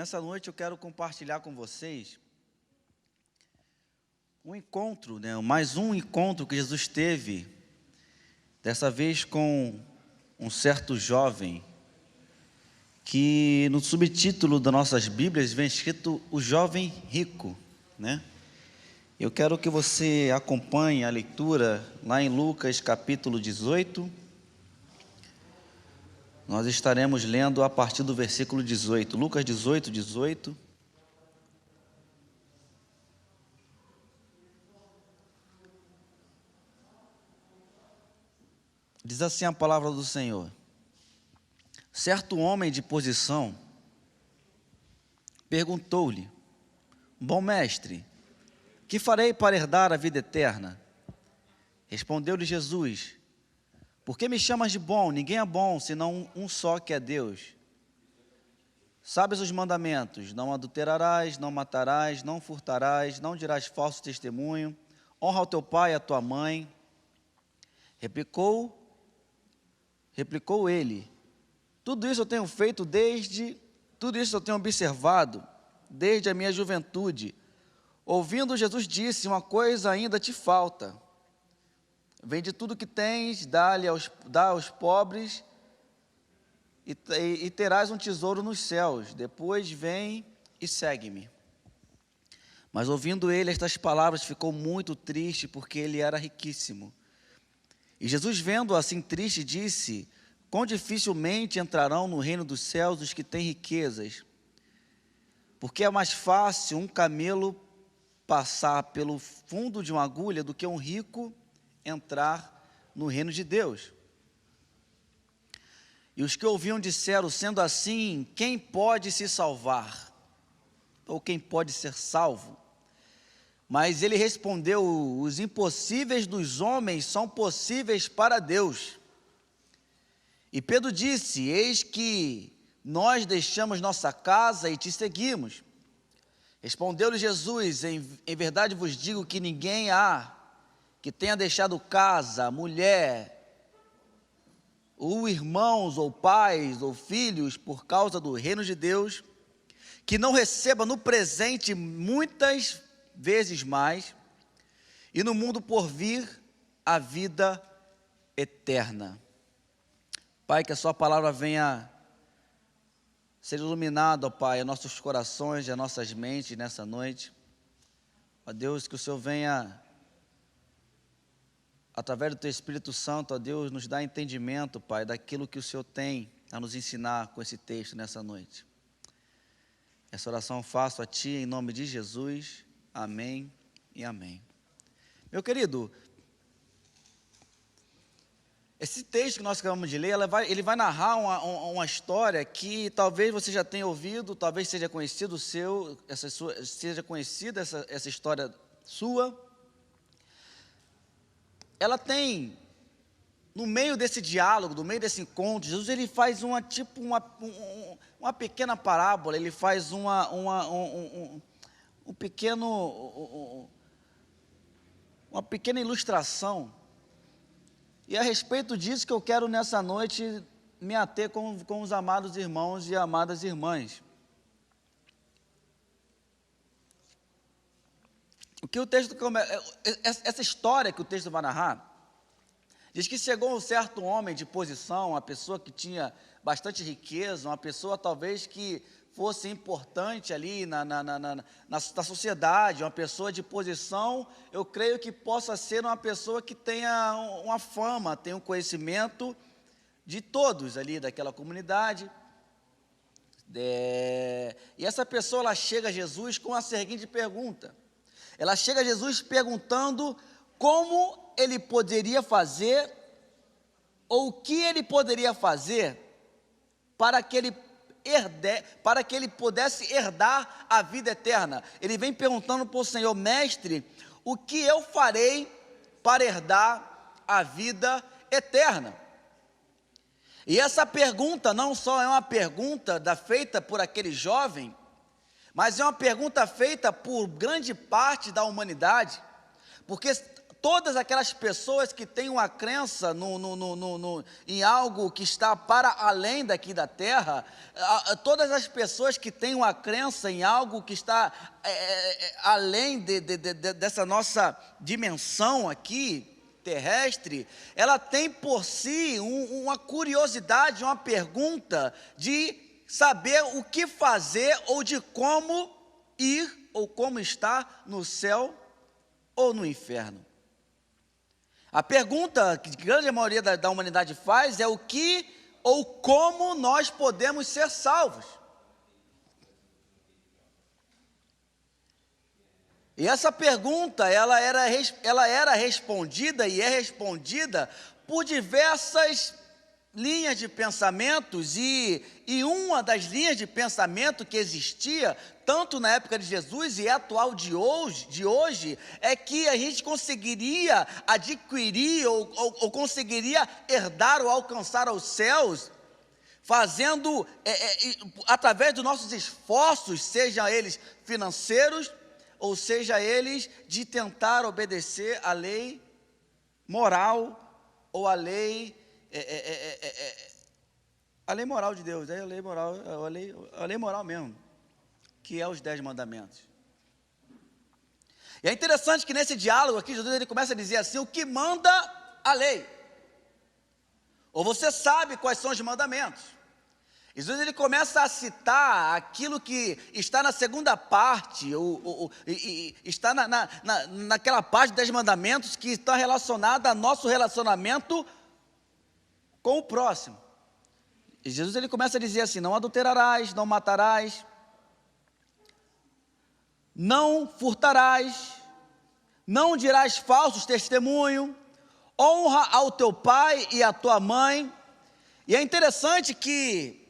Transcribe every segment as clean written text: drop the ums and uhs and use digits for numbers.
Nessa noite eu quero compartilhar com vocês um encontro, mais um encontro que Jesus teve, dessa vez com um certo jovem, que no subtítulo das nossas Bíblias vem escrito o jovem rico, Eu quero que você acompanhe a leitura lá em Lucas capítulo 18. Nós estaremos lendo a partir do versículo 18, Lucas 18, 18. Diz assim a palavra do Senhor: certo homem de posição perguntou-lhe: bom mestre, que farei para herdar a vida eterna? Respondeu-lhe Jesus: por que me chamas de bom? Ninguém é bom, senão um só, que é Deus. Sabes os mandamentos: não adulterarás, não matarás, não furtarás, não dirás falso testemunho, honra ao teu pai e à tua mãe. Replicou ele: tudo isso eu tenho observado desde a minha juventude. Ouvindo, Jesus disse: uma coisa ainda te falta. Vende tudo que tens, dá aos pobres, e terás um tesouro nos céus. Depois vem e segue-me. Mas ouvindo ele estas palavras, ficou muito triste, porque ele era riquíssimo. E Jesus, vendo-o assim triste, disse: quão dificilmente entrarão no reino dos céus os que têm riquezas. Porque é mais fácil um camelo passar pelo fundo de uma agulha do que um rico entrar no reino de Deus. E os que ouviam disseram: sendo assim, quem pode se salvar? Ou quem pode ser salvo? Mas ele respondeu: os impossíveis dos homens são possíveis para Deus. E Pedro disse: eis que nós deixamos nossa casa e te seguimos. Respondeu-lhe Jesus: em verdade vos digo que ninguém há que tenha deixado casa, mulher, ou irmãos, ou pais, ou filhos, por causa do reino de Deus, que não receba no presente muitas vezes mais, e no mundo por vir a vida eterna. Pai, que a sua palavra venha ser iluminado, ó Pai, a nossos corações e a nossas mentes nessa noite. Ó Deus, que o Senhor venha, através do Teu Espírito Santo, ó Deus, nos dá entendimento, Pai, daquilo que o Senhor tem a nos ensinar com esse texto nessa noite. Essa oração eu faço a Ti em nome de Jesus. Amém e amém. Meu querido, esse texto que nós acabamos de ler, ele vai narrar uma história que talvez você já tenha ouvido, talvez seja conhecido seja conhecida essa história sua. Ela tem, no meio desse diálogo, no meio desse encontro, Jesus ele faz uma pequena parábola, ele faz uma pequena ilustração. E a respeito disso que eu quero nessa noite me ater com os amados irmãos e amadas irmãs. O que o texto essa história que o texto vai narrar, diz que chegou um certo homem de posição, uma pessoa que tinha bastante riqueza, uma pessoa talvez que fosse importante ali na sociedade, uma pessoa de posição. Eu creio que possa ser uma pessoa que tenha uma fama, tenha um conhecimento de todos ali daquela comunidade. E essa pessoa, ela chega a Jesus com a seguinte pergunta. Ela chega a Jesus perguntando como ele poderia fazer, ou o que ele poderia fazer para que ele pudesse herdar a vida eterna. Ele vem perguntando para o Senhor: mestre, o que eu farei para herdar a vida eterna? E essa pergunta não só é uma pergunta feita por aquele jovem, mas é uma pergunta feita por grande parte da humanidade, porque todas aquelas pessoas que têm uma crença em algo que está para além daqui da terra, todas as pessoas que têm uma crença em algo que está além dessa nossa dimensão aqui, terrestre, ela tem por si uma curiosidade, uma pergunta de saber o que fazer ou de como ir ou como estar no céu ou no inferno. A pergunta que a grande maioria da humanidade faz é o que ou como nós podemos ser salvos. E essa pergunta, ela era respondida e é respondida por diversas linhas de pensamentos, e uma das linhas de pensamento que existia, tanto na época de Jesus e é atual de hoje, é que a gente conseguiria adquirir ou conseguiria herdar ou alcançar os céus, fazendo, através dos nossos esforços, sejam eles financeiros, ou seja eles de tentar obedecer a lei moral, ou a lei moral de Deus, a lei moral mesmo, que é os 10 mandamentos. E é interessante que nesse diálogo aqui, Jesus ele começa a dizer assim, o que manda a lei? Ou você sabe quais são os mandamentos? Jesus ele começa a citar aquilo que está na segunda parte, está naquela parte dos 10 mandamentos que está relacionada ao nosso relacionamento com o próximo. E Jesus ele começa a dizer assim, não adulterarás, não matarás, não furtarás, não dirás falsos testemunho, honra ao teu pai e à tua mãe. E é interessante que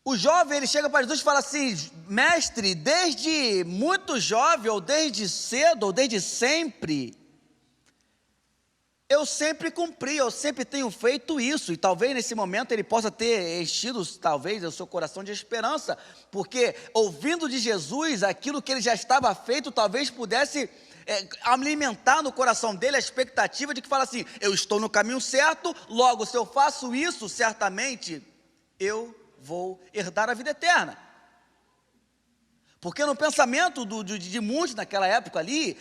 o jovem, ele chega para Jesus e fala assim, mestre, desde muito jovem, ou desde cedo, ou desde sempre, eu sempre cumpri, eu sempre tenho feito isso. E talvez nesse momento ele possa ter enchido, talvez, o seu coração de esperança, porque ouvindo de Jesus aquilo que ele já estava feito, talvez pudesse alimentar no coração dele a expectativa de que fala assim, eu estou no caminho certo, logo se eu faço isso, certamente eu vou herdar a vida eterna. Porque no pensamento de muitos naquela época ali,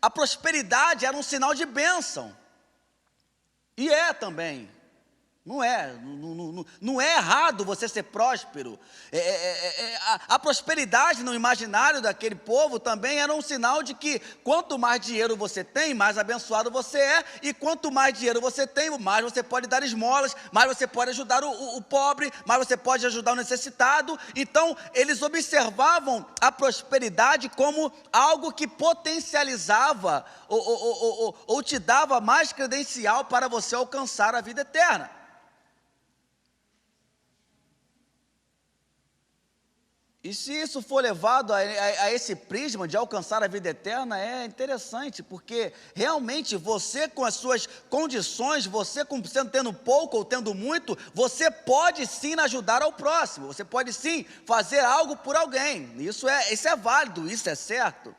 a prosperidade era um sinal de bênção. E é também. Não é errado você ser próspero. A prosperidade no imaginário daquele povo também era um sinal de que quanto mais dinheiro você tem, mais abençoado você é, e quanto mais dinheiro você tem, mais você pode dar esmolas, mais você pode ajudar o pobre, mais você pode ajudar o necessitado. Então eles observavam a prosperidade como algo que potencializava ou te dava mais credencial para você alcançar a vida eterna. E se isso for levado a esse prisma de alcançar a vida eterna, é interessante, porque realmente você com as suas condições, você tendo pouco ou tendo muito, você pode sim ajudar ao próximo, você pode sim fazer algo por alguém, isso é válido, isso é certo.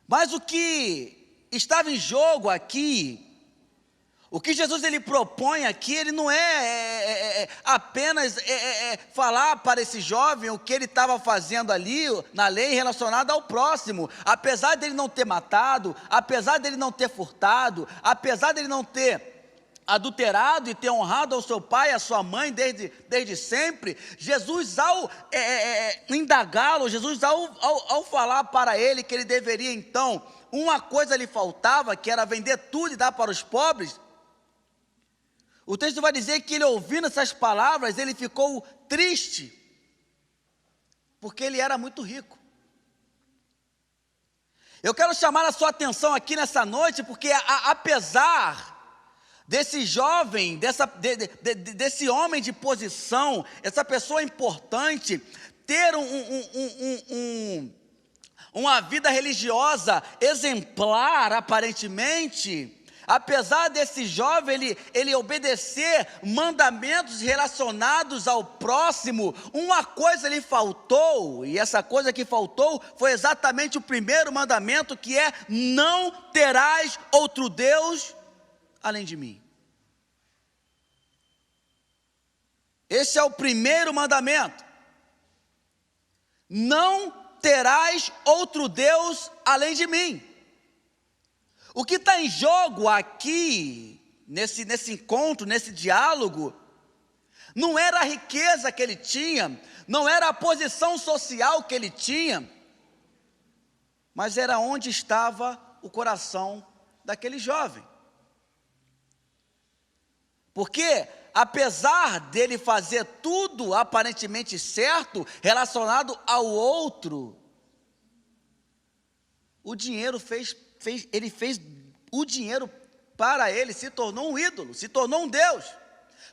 Mas o que estava em jogo aqui, o que Jesus ele propõe aqui, ele não é apenas falar para esse jovem o que ele estava fazendo ali na lei relacionada ao próximo. Apesar dele não ter matado, apesar dele não ter furtado, apesar dele não ter adulterado e ter honrado ao seu pai e à sua mãe desde sempre, Jesus ao indagá-lo, Jesus ao falar para ele que ele deveria então, uma coisa lhe faltava, que era vender tudo e dar para os pobres. O texto vai dizer que ele, ouvindo essas palavras, ele ficou triste, porque ele era muito rico. Eu quero chamar a sua atenção aqui nessa noite, porque apesar desse jovem, desse homem de posição, essa pessoa importante, ter uma vida religiosa exemplar, aparentemente, apesar desse jovem ele obedecer mandamentos relacionados ao próximo, uma coisa lhe faltou, e essa coisa que faltou foi exatamente o primeiro mandamento, que é: não terás outro Deus além de mim. Esse é o primeiro mandamento. Não terás outro Deus além de mim. O que está em jogo aqui, nesse encontro, nesse diálogo, não era a riqueza que ele tinha, não era a posição social que ele tinha, mas era onde estava o coração daquele jovem. Porque, apesar dele fazer tudo aparentemente certo, relacionado ao outro, o dinheiro fez o dinheiro para ele, se tornou um ídolo, se tornou um Deus.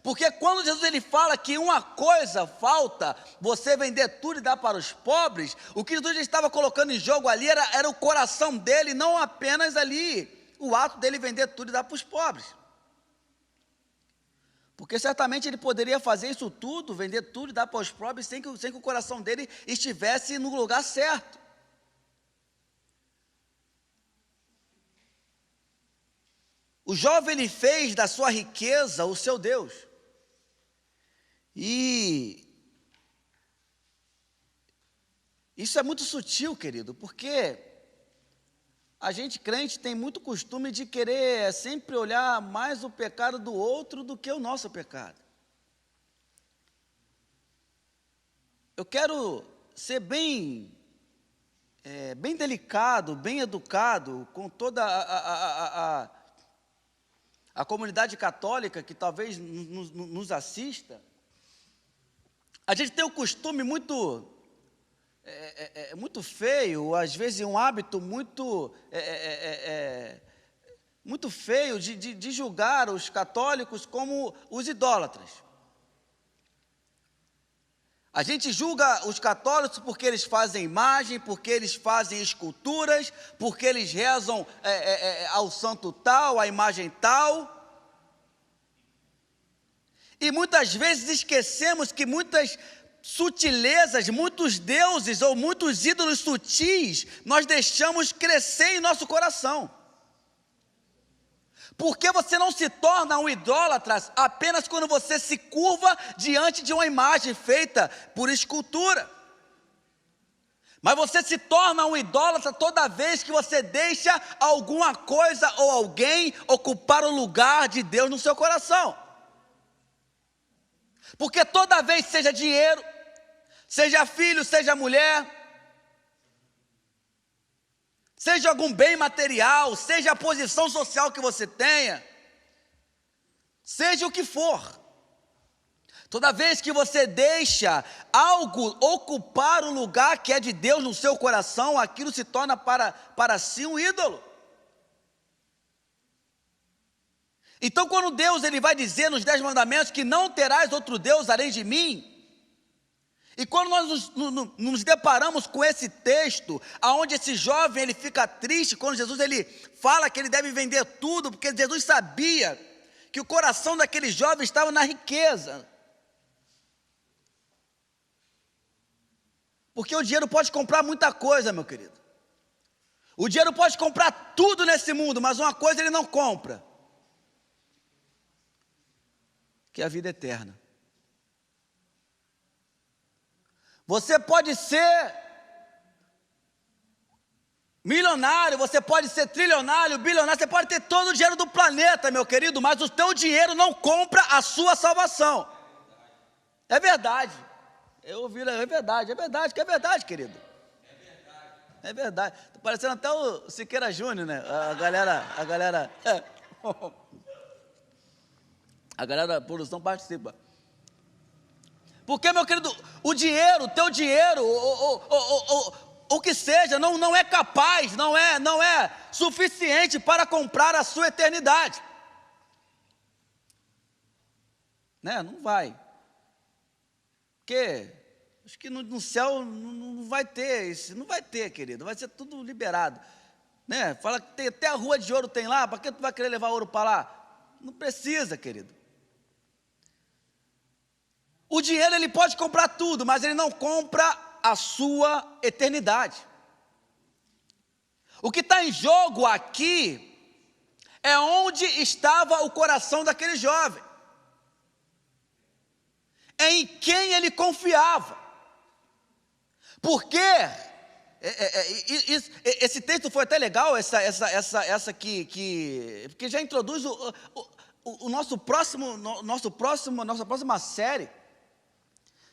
Porque quando Jesus ele fala que uma coisa falta, você vender tudo e dar para os pobres, o que Jesus estava colocando em jogo ali era o coração dele, não apenas ali o ato dele vender tudo e dar para os pobres. Porque certamente ele poderia fazer isso tudo, vender tudo e dar para os pobres, sem que o coração dele estivesse no lugar certo. O jovem ele fez da sua riqueza o seu Deus. E isso é muito sutil, querido, porque a gente crente tem muito costume de querer sempre olhar mais o pecado do outro do que o nosso pecado. Eu quero ser bem delicado, bem educado com toda a comunidade católica que talvez nos assista. A gente tem um costume muito feio, às vezes um hábito muito feio de julgar os católicos como os idólatras. A gente julga os católicos porque eles fazem imagem, porque eles fazem esculturas, porque eles rezam ao santo tal, à imagem tal. E muitas vezes esquecemos que muitas sutilezas, muitos deuses ou muitos ídolos sutis, nós deixamos crescer em nosso coração. Porque você não se torna um idólatra apenas quando você se curva diante de uma imagem feita por escultura. Mas você se torna um idólatra toda vez que você deixa alguma coisa ou alguém ocupar o lugar de Deus no seu coração. Porque toda vez, seja dinheiro, seja filho, seja mulher, seja algum bem material, seja a posição social que você tenha, seja o que for, toda vez que você deixa algo ocupar o lugar que é de Deus no seu coração, aquilo se torna para si um ídolo. Então, quando Deus ele vai dizer nos 10 mandamentos que não terás outro Deus além de mim, e quando nós nos deparamos com esse texto, aonde esse jovem ele fica triste, quando Jesus ele fala que ele deve vender tudo, porque Jesus sabia que o coração daquele jovem estava na riqueza. Porque o dinheiro pode comprar muita coisa, meu querido. O dinheiro pode comprar tudo nesse mundo, mas uma coisa ele não compra, que é a vida eterna. Você pode ser milionário, você pode ser trilionário, bilionário, você pode ter todo o dinheiro do planeta, meu querido, mas o teu dinheiro não compra a sua salvação. É verdade. Eu ouvi, é verdade, que é verdade, querido. É verdade. Tá parecendo até o Siqueira Júnior, né? A galera da produção participa. Porque, meu querido, o dinheiro, o teu dinheiro, o que seja, não é capaz, não é suficiente para comprar a sua eternidade. Né? Não vai. Porque acho que no céu não vai ter isso, não vai ter, querido, vai ser tudo liberado. né? Fala que tem, até a rua de ouro tem lá, para que tu vai querer levar ouro para lá? Não precisa, querido. O dinheiro ele pode comprar tudo, mas ele não compra a sua eternidade. O que está em jogo aqui é onde estava o coração daquele jovem, em quem ele confiava. Porque esse texto foi até legal, essa porque já introduz nossa próxima série,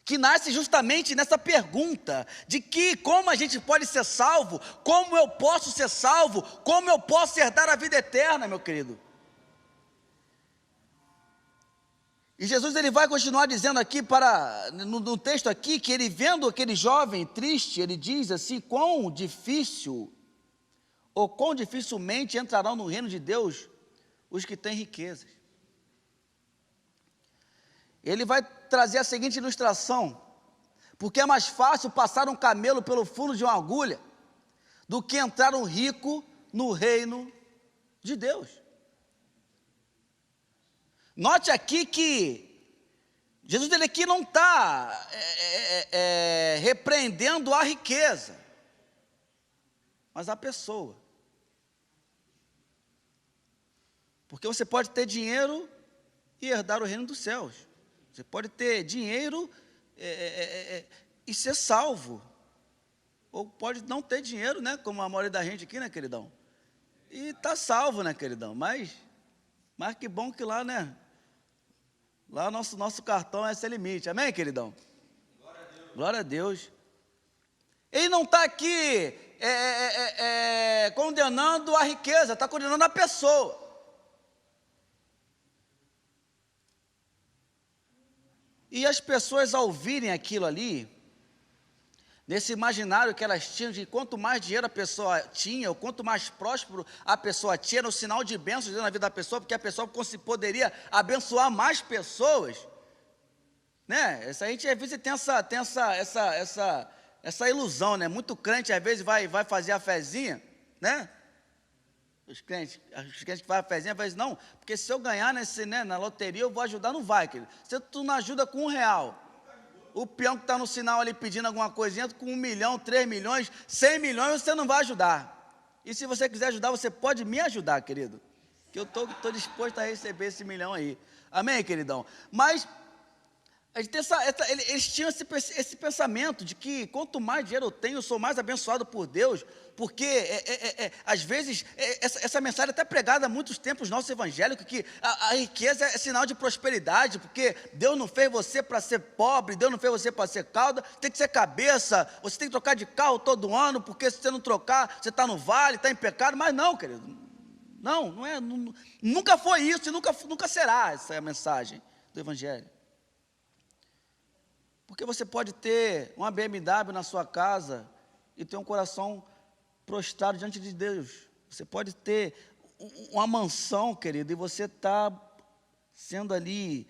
que nasce justamente nessa pergunta de que como a gente pode ser salvo, como eu posso ser salvo, como eu posso herdar a vida eterna, meu querido. E Jesus ele vai continuar dizendo aqui no texto aqui, que ele vendo aquele jovem triste, ele diz assim, quão difícil, ou quão dificilmente entrarão no reino de Deus os que têm riquezas. Ele vai trazer a seguinte ilustração, porque é mais fácil passar um camelo pelo fundo de uma agulha, do que entrar um rico no reino de Deus. Note aqui que Jesus ele aqui não está repreendendo a riqueza, mas a pessoa. Porque você pode ter dinheiro e herdar o reino dos céus. Você pode ter dinheiro e ser salvo. Ou pode não ter dinheiro, né? Como a maioria da gente aqui, né, queridão? E está salvo, né, queridão? Mas que bom que lá, né? Lá nosso cartão é sem limite. Amém, queridão? Glória a Deus. Glória a Deus. Ele não está aqui condenando a riqueza, está condenando a pessoa. E as pessoas, ao ouvirem aquilo ali, nesse imaginário que elas tinham de quanto mais dinheiro a pessoa tinha, ou quanto mais próspero a pessoa tinha, era um sinal de bênção na vida da pessoa, porque a pessoa poderia abençoar mais pessoas, né? A gente às vezes tem essa ilusão, né? Muito crente às vezes vai fazer a fezinha, né? Os crentes que fazem a fezinha, às vezes não, porque se eu ganhar na loteria eu vou ajudar, não vai, querido. Se tu não ajuda com R$1, o peão que está no sinal ali pedindo alguma coisinha, com 1 milhão, 3 milhões, 100 milhões, você não vai ajudar. E se você quiser ajudar, você pode me ajudar, querido, que eu estou disposto a receber esse milhão aí. Amém, queridão? Mas a gente tem eles tinham esse pensamento de que quanto mais dinheiro eu tenho, eu sou mais abençoado por Deus, porque às vezes essa mensagem é até pregada há muitos tempos no nosso evangélico, que a riqueza é sinal de prosperidade, porque Deus não fez você para ser pobre, Deus não fez você para ser cauda, tem que ser cabeça, você tem que trocar de carro todo ano, porque se você não trocar, você está no vale, está em pecado. Mas não, querido, não é, nunca foi isso e nunca será essa a mensagem do evangelho. Porque você pode ter uma BMW na sua casa e ter um coração prostrado diante de Deus. Você pode ter uma mansão, querido, e você está sendo ali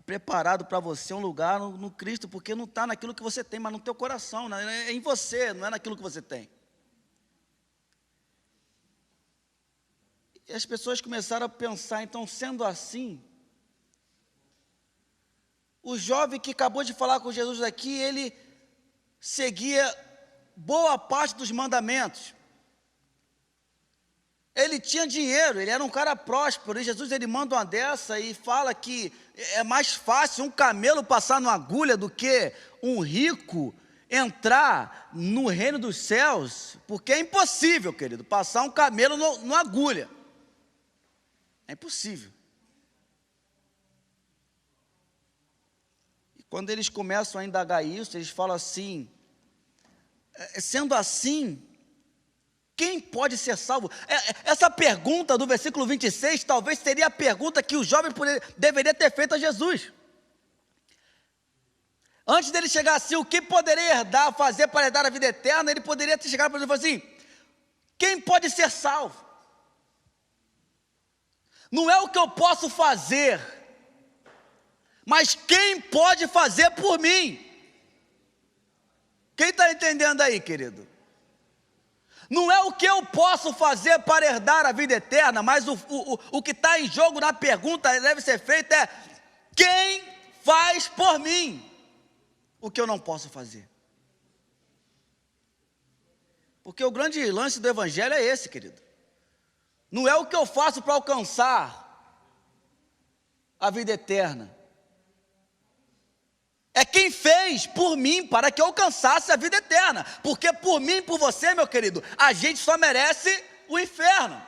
preparado para você um lugar no Cristo, porque não está naquilo que você tem, mas no teu coração, né? É em você, não é naquilo que você tem. E as pessoas começaram a pensar, então, sendo assim, o jovem que acabou de falar com Jesus aqui, ele seguia boa parte dos mandamentos. Ele tinha dinheiro, ele era um cara próspero, e Jesus ele manda uma dessa e fala que é mais fácil um camelo passar numa agulha do que um rico entrar no reino dos céus, porque é impossível, querido, passar um camelo numa agulha. É impossível. Quando eles começam a indagar isso, eles falam assim, sendo assim, quem pode ser salvo? Essa pergunta do versículo 26, talvez seria a pergunta que o jovem deveria ter feito a Jesus. Antes dele chegar assim, o que poderia fazer para herdar a vida eterna, ele poderia ter chegado para ele e falar assim, quem pode ser salvo? Não é o que eu posso fazer, mas quem pode fazer por mim? Quem está entendendo aí, querido? Não é o que eu posso fazer para herdar a vida eterna, mas o que está em jogo na pergunta deve ser feita é: quem faz por mim o que eu não posso fazer? Porque o grande lance do evangelho é esse, querido. Não é o que eu faço para alcançar a vida eterna. É quem fez por mim para que eu alcançasse a vida eterna. Porque por mim e por você, meu querido, a gente só merece o inferno.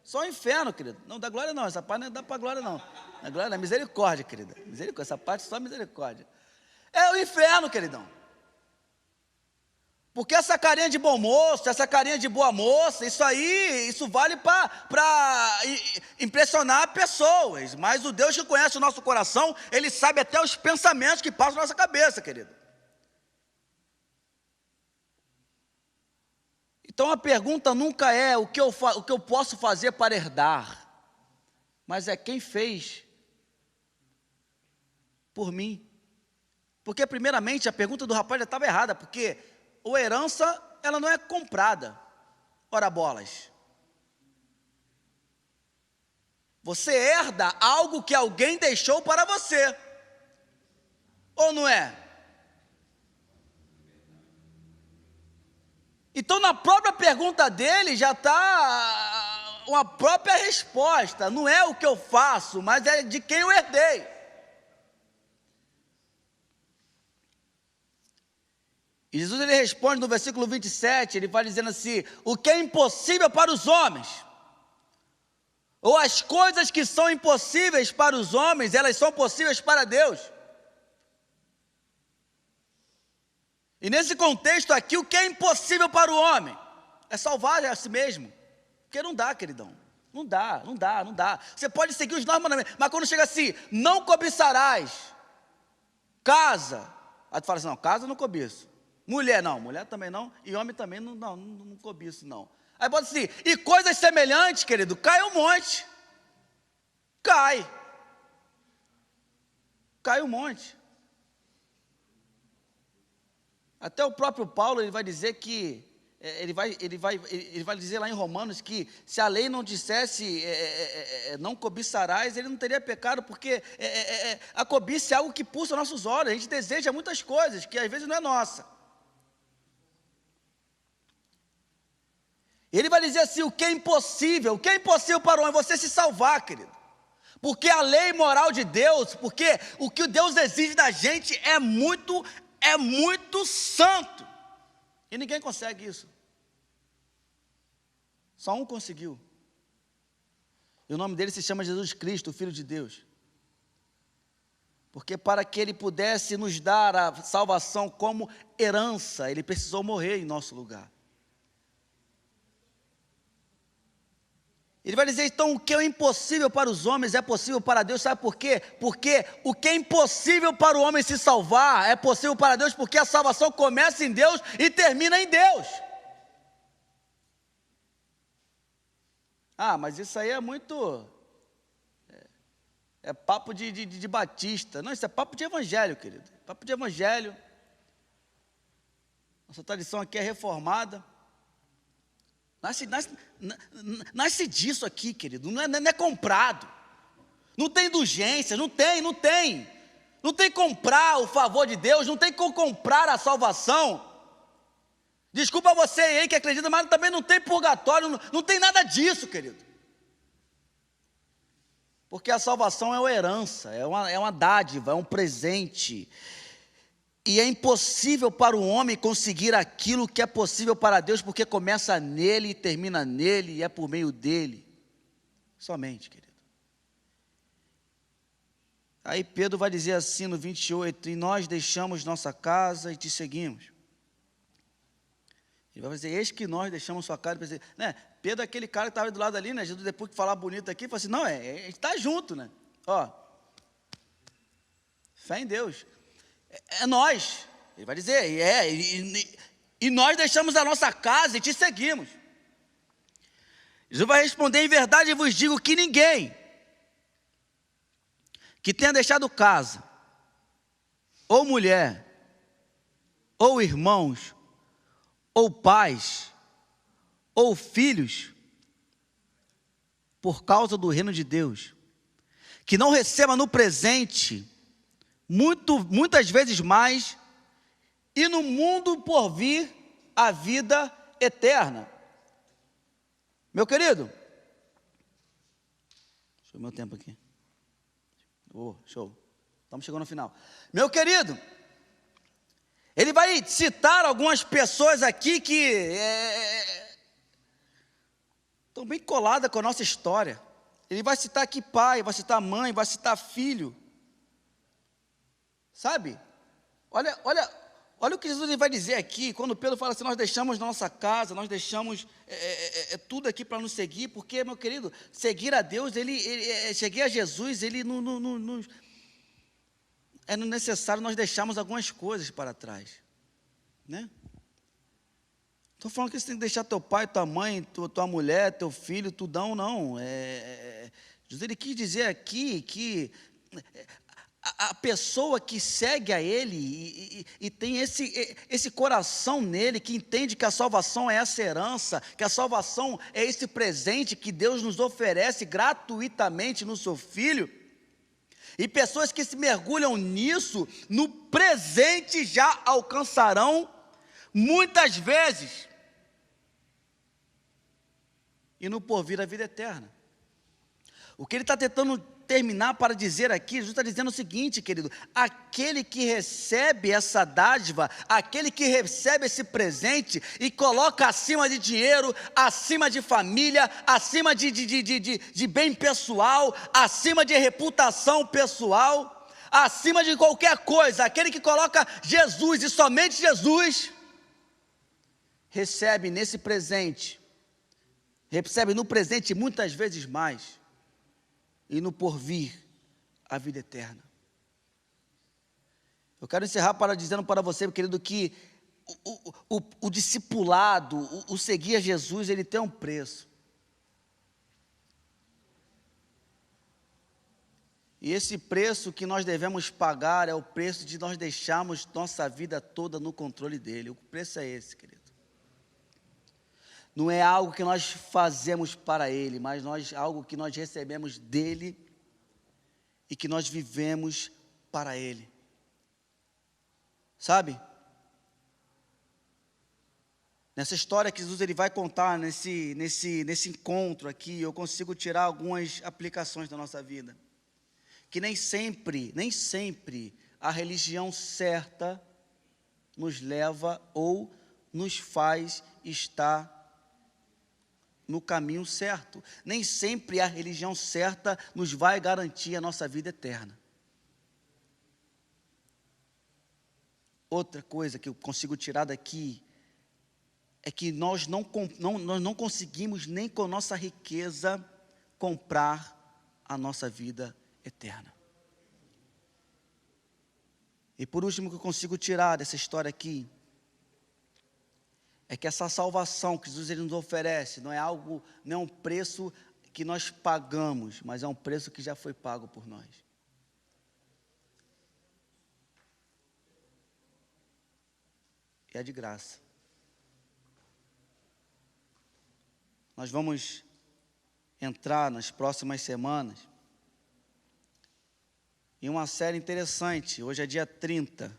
Só o inferno, querido. Não dá glória não, essa parte não dá para glória não. A glória não é misericórdia, querida. Misericórdia, essa parte só misericórdia. É o inferno, queridão. Porque essa carinha de bom moço, essa carinha de boa moça, isso vale para impressionar pessoas. Mas o Deus que conhece o nosso coração, Ele sabe até os pensamentos que passam na nossa cabeça, querido. Então a pergunta nunca é o que eu posso fazer para herdar, mas é quem fez por mim. Porque primeiramente a pergunta do rapaz já estava errada, porque a herança, ela não é comprada. Ora bolas. Você herda algo que alguém deixou para você. Ou não é? Então na própria pergunta dele já está uma própria resposta. Não é o que eu faço, mas é de quem eu herdei. E Jesus ele responde no versículo 27, ele vai dizendo assim: o que é impossível para os homens, ou as coisas que são impossíveis para os homens, elas são possíveis para Deus. E nesse contexto aqui, o que é impossível para o homem é salvar a si mesmo. Porque não dá, queridão. Não dá. Você pode seguir os 9 mandamentos, mas quando chega assim: não cobiçarás casa, aí tu fala assim: não, casa eu não cobiço. Mulher não, mulher também não, e homem também não cobiço não. Aí bota assim: e coisas semelhantes, querido, cai um monte. Cai um monte. Até o próprio Paulo, ele vai dizer que, ele vai dizer lá em Romanos que se a lei não dissesse não cobiçarás, ele não teria pecado, porque a cobiça é algo que pulsa nossos olhos, a gente deseja muitas coisas, que às vezes não é nossa. Ele vai dizer assim: o que é impossível para o homem? Você se salvar, querido. Porque a lei moral de Deus, porque o que Deus exige da gente é muito santo. E ninguém consegue isso. Só um conseguiu. E o nome dele se chama Jesus Cristo, o Filho de Deus. Porque para que ele pudesse nos dar a salvação como herança, ele precisou morrer em nosso lugar. Ele vai dizer, então, o que é impossível para os homens é possível para Deus. Sabe por quê? Porque o que é impossível para o homem se salvar é possível para Deus, porque a salvação começa em Deus e termina em Deus. Ah, mas isso aí é muito... É papo de batista. Não, isso é papo de evangelho, querido. Papo de evangelho. Nossa tradição aqui é reformada. Nasce disso aqui, querido, não é comprado, não tem indulgência, não tem comprar o favor de Deus, não tem como comprar a salvação. Desculpa você aí que acredita, mas também não tem purgatório, não tem nada disso, querido. Porque a salvação é uma herança, é uma dádiva, é um presente. E é impossível para o homem conseguir aquilo que é possível para Deus, porque começa nele e termina nele, e é por meio dele. Somente, querido. Aí Pedro vai dizer assim no 28, e nós deixamos nossa casa e te seguimos. Ele vai dizer, eis que nós deixamos sua casa, né? Pedro é aquele cara que estava do lado ali, né? Jesus depois que falar bonito aqui, falou assim, não, a gente está junto, né? Ó, fé em Deus. É nós, ele vai dizer, e nós deixamos a nossa casa e te seguimos. Jesus vai responder, em verdade eu vos digo que ninguém que tenha deixado casa, ou mulher, ou irmãos, ou pais, ou filhos, por causa do reino de Deus, que não receba no presente, muitas vezes mais, e no mundo por vir a vida eterna. Meu querido, deixa eu ver meu tempo aqui. Show. Estamos chegando no final. Meu querido, ele vai citar algumas pessoas aqui que estão bem coladas com a nossa história. Ele vai citar aqui pai, vai citar mãe, vai citar filho. Sabe? Olha o que Jesus vai dizer aqui, quando Pedro fala assim, nós deixamos nossa casa, nós deixamos tudo aqui para nos seguir, porque, meu querido, seguir a Deus, seguir a Jesus, é necessário nós deixarmos algumas coisas para trás, né? Estou falando que você tem que deixar teu pai, tua mãe, tua mulher, teu filho, tudão, não. Jesus, ele quis dizer aqui que a pessoa que segue a Ele e tem esse coração nele, que entende que a salvação é essa herança, que a salvação é esse presente que Deus nos oferece gratuitamente no seu Filho, e pessoas que se mergulham nisso, no presente já alcançarão, muitas vezes, e no porvir a vida eterna. O que ele está tentando terminar para dizer aqui, Jesus está dizendo o seguinte, querido: aquele que recebe essa dádiva, aquele que recebe esse presente e coloca acima de dinheiro, acima de família, acima de bem pessoal, acima de reputação pessoal, acima de qualquer coisa, aquele que coloca Jesus e somente Jesus, recebe nesse presente, recebe no presente muitas vezes mais, e no porvir a vida eterna. Eu quero encerrar dizendo para você, meu querido, que o discipulado, o seguir a Jesus, ele tem um preço. E esse preço que nós devemos pagar é o preço de nós deixarmos nossa vida toda no controle dele. O preço é esse, querido. Não é algo que nós fazemos para ele, mas algo que nós recebemos dele e que nós vivemos para ele. Sabe? Nessa história que Jesus ele vai contar, nesse encontro aqui, eu consigo tirar algumas aplicações da nossa vida. Que nem sempre a religião certa nos leva ou nos faz estar no caminho certo. Nem sempre a religião certa nos vai garantir a nossa vida eterna. Outra coisa que eu consigo tirar daqui é que nós não conseguimos nem com nossa riqueza comprar a nossa vida eterna. E por último, o que eu consigo tirar dessa história aqui é que essa salvação que Jesus ele nos oferece não é um preço que nós pagamos, mas é um preço que já foi pago por nós. E é de graça. Nós vamos entrar nas próximas semanas em uma série interessante. Hoje é dia 30.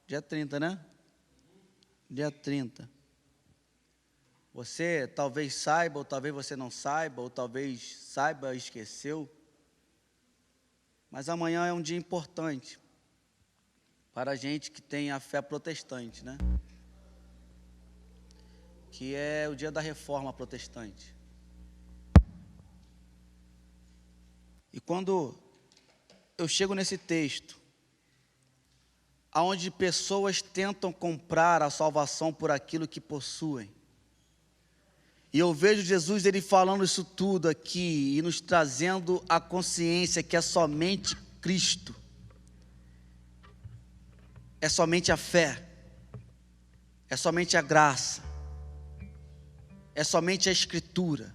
Dia 30, né? Dia 30. Você talvez saiba, ou talvez você não saiba, ou talvez saiba e esqueceu. Mas amanhã é um dia importante para a gente que tem a fé protestante, né? Que é o dia da reforma protestante. E quando eu chego nesse texto, onde pessoas tentam comprar a salvação por aquilo que possuem, e eu vejo Jesus ele falando isso tudo aqui, e nos trazendo a consciência que é somente Cristo, é somente a fé, é somente a graça, é somente a Escritura,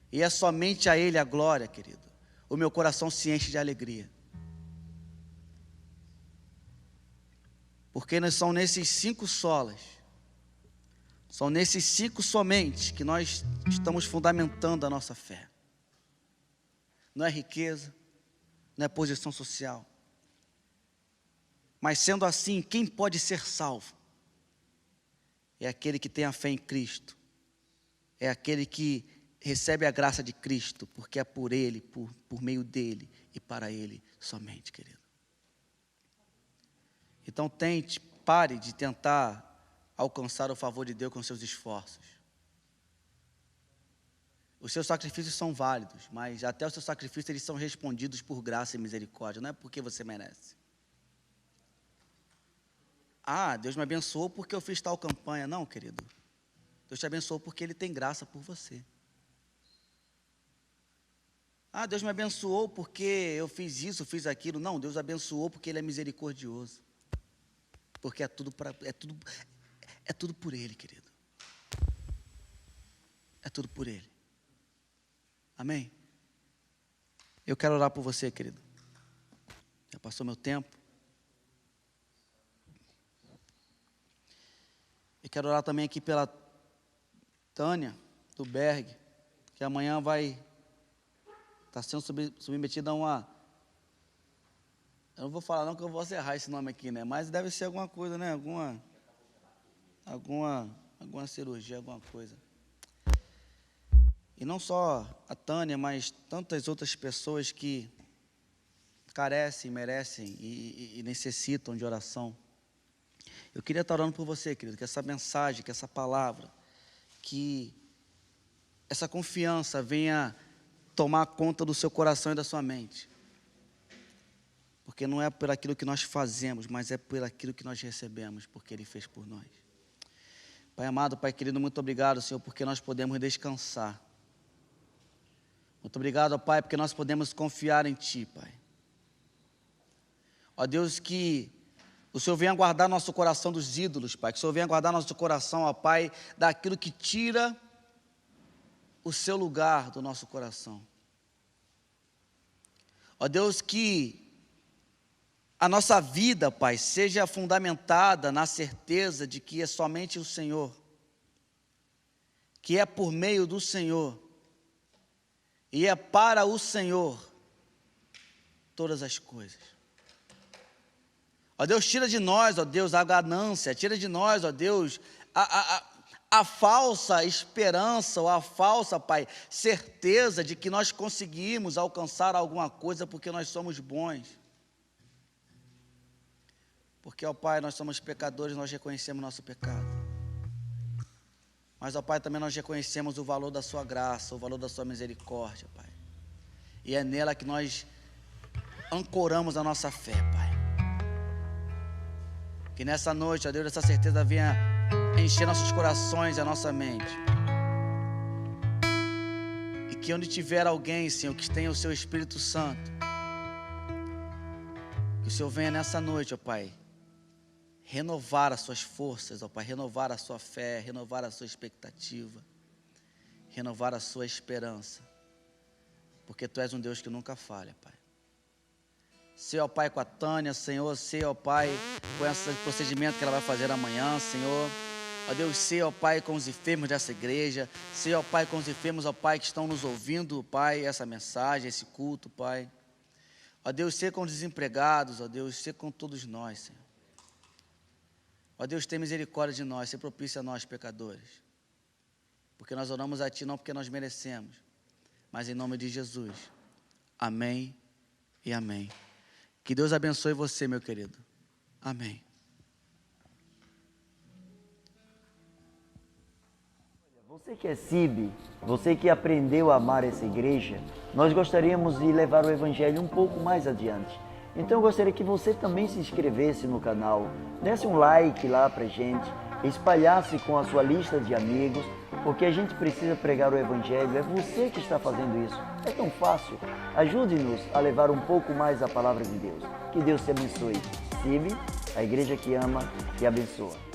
e é somente a Ele a glória, querido. O meu coração se enche de alegria. Porque nós são nesses 5 solas, São nesses 5 somente que nós estamos fundamentando a nossa fé. Não é riqueza, não é posição social. Mas sendo assim, quem pode ser salvo? É aquele que tem a fé em Cristo. É aquele que recebe a graça de Cristo, porque é por Ele, por meio dEle e para Ele somente, querido. Então pare de tentar alcançar o favor de Deus com seus esforços. Os seus sacrifícios são válidos, mas até os seus sacrifícios eles são respondidos por graça e misericórdia, não é porque você merece. Ah, Deus me abençoou porque eu fiz tal campanha. Não, querido. Deus te abençoou porque Ele tem graça por você. Ah, Deus me abençoou porque eu fiz isso, fiz aquilo. Não, Deus abençoou porque Ele é misericordioso. Porque é tudo por Ele, querido. É tudo por Ele. Amém? Eu quero orar por você, querido. Já passou meu tempo. Eu quero orar também aqui pela Tânia, do Berg, que amanhã vai estar sendo submetida a uma... Eu não vou falar não, que eu vou errar esse nome aqui, né? Mas deve ser alguma coisa, né? Alguma cirurgia, alguma coisa. E não só a Tânia, mas tantas outras pessoas que carecem, merecem e necessitam de oração. Eu queria estar orando por você, querido, que essa mensagem, que essa palavra, que essa confiança venha tomar conta do seu coração e da sua mente. Porque não é por aquilo que nós fazemos, mas é por aquilo que nós recebemos, porque Ele fez por nós. Pai amado, Pai querido, muito obrigado, Senhor, porque nós podemos descansar. Muito obrigado, ó Pai, porque nós podemos confiar em Ti, Pai. Ó Deus, que o Senhor venha guardar nosso coração dos ídolos, Pai. Que o Senhor venha guardar nosso coração, ó Pai, daquilo que tira o seu lugar do nosso coração. Ó Deus, que a nossa vida, Pai, seja fundamentada na certeza de que é somente o Senhor, que é por meio do Senhor, e é para o Senhor todas as coisas. Ó Deus, tira de nós, ó Deus, a ganância, tira de nós, ó Deus, a falsa esperança, ou a falsa, Pai, certeza de que nós conseguimos alcançar alguma coisa porque nós somos bons. Porque, ó Pai, nós somos pecadores, nós reconhecemos nosso pecado. Mas, ó Pai, também nós reconhecemos o valor da Sua graça, o valor da Sua misericórdia, Pai. E é nela que nós ancoramos a nossa fé, Pai. Que nessa noite, ó Deus, essa certeza venha encher nossos corações e a nossa mente. E que onde tiver alguém, Senhor, que tenha o Seu Espírito Santo, que o Senhor venha nessa noite, ó Pai, renovar as suas forças, ó Pai, renovar a sua fé, renovar a sua expectativa, renovar a sua esperança, porque Tu és um Deus que nunca falha, Pai. Sei, ó Pai, com a Tânia, Senhor, sei, ó Pai, com esse procedimento que ela vai fazer amanhã, Senhor. Ó Deus, sei, ó Pai, com os enfermos dessa igreja, sei, ó Pai, com os enfermos, ó Pai, que estão nos ouvindo, Pai, essa mensagem, esse culto, Pai. Ó Deus, sei com os desempregados, ó Deus, sei com todos nós, Senhor. Ó Deus, tem misericórdia de nós, se propício a nós, pecadores. Porque nós oramos a Ti não porque nós merecemos, mas em nome de Jesus. Amém e amém. Que Deus abençoe você, meu querido. Amém. Você que é CIB, você que aprendeu a amar essa igreja, nós gostaríamos de levar o Evangelho um pouco mais adiante. Então eu gostaria que você também se inscrevesse no canal, desse um like lá pra gente, espalhasse com a sua lista de amigos, porque a gente precisa pregar o Evangelho, é você que está fazendo isso, é tão fácil. Ajude-nos a levar um pouco mais a palavra de Deus. Que Deus te abençoe. CIB, a igreja que ama e abençoa.